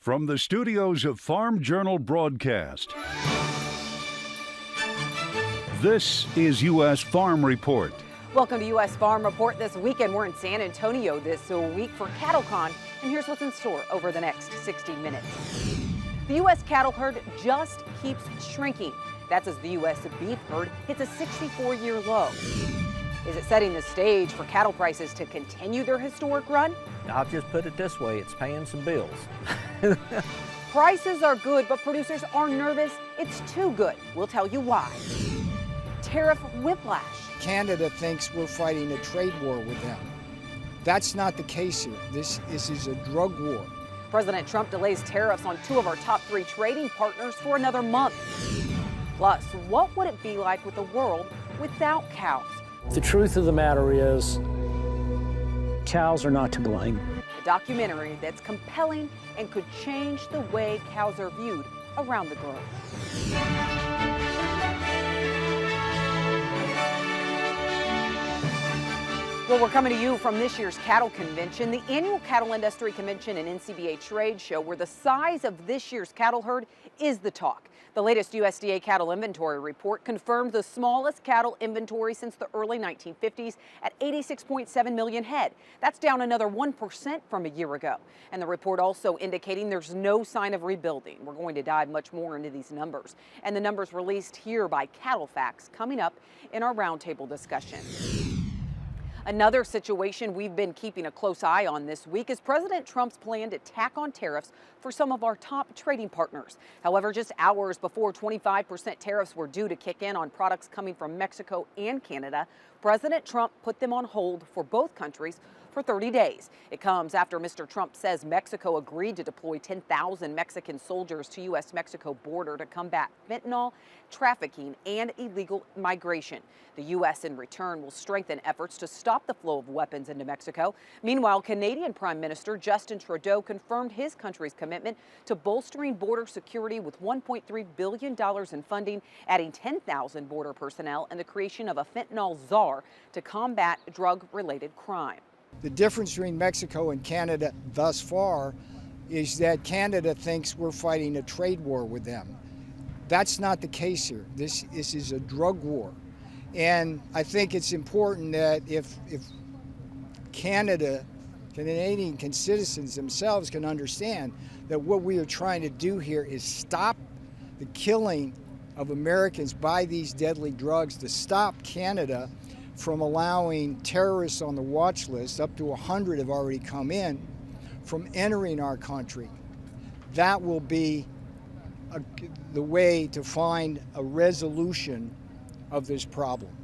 From the studios of Farm Journal Broadcast, this is U.S. Farm Report. Welcome to U.S. Farm Report. This weekend, we're in San Antonio this week for CattleCon, and here's what's in store over the next 60 minutes. The U.S. cattle herd just keeps shrinking. That's as the U.S. beef herd hits a 64-year low. Is it setting the stage for cattle prices to continue their historic run? I'll just put it this way, it's paying some bills. Prices are good, but producers are nervous. It's too good. We'll tell you why. Tariff whiplash. Canada thinks we're fighting a trade war with them. That's not the case here. This is a drug war. President Trump delays tariffs on two of our top three trading partners for another month. Plus, what would it be like with a world without cows? The truth of the matter is, cows are not to blame. A documentary that's compelling and could change the way cows are viewed around the globe. Well, we're coming to you from this year's cattle convention, the annual cattle industry convention and NCBA trade show, where the size of this year's cattle herd is the talk. The latest USDA cattle inventory report confirmed the smallest cattle inventory since the early 1950s at 86.7 million head. That's down another 1% from a year ago. And the report also indicating there's no sign of rebuilding. We're going to dive much more into these numbers. And the numbers released here by CattleFax coming up in our roundtable discussion. Another situation we've been keeping a close eye on this week is President Trump's plan to tack on tariffs for some of our top trading partners. However, just hours before 25% tariffs were due to kick in on products coming from Mexico and Canada, President Trump put them on hold for both countries for 30 days. It comes after Mr. Trump says Mexico agreed to deploy 10,000 Mexican soldiers to U.S.-Mexico border to combat fentanyl, trafficking, and illegal migration. The U.S. in return will strengthen efforts to stop the flow of weapons into Mexico. Meanwhile, Canadian Prime Minister Justin Trudeau confirmed his country's commitment to bolstering border security with $1.3 billion in funding, adding 10,000 border personnel, and the creation of a fentanyl czar to combat drug-related crime. The difference between Mexico and Canada thus far is that Canada thinks we're fighting a trade war with them. That's not the case here. This is a drug war. And I think it's important that if Canadian citizens themselves can understand that what we are trying to do here is stop the killing of Americans by these deadly drugs, to stop Canada from allowing terrorists on the watch list, up to 100 have already come in, from entering our country. That will be the way to find a resolution of this problem.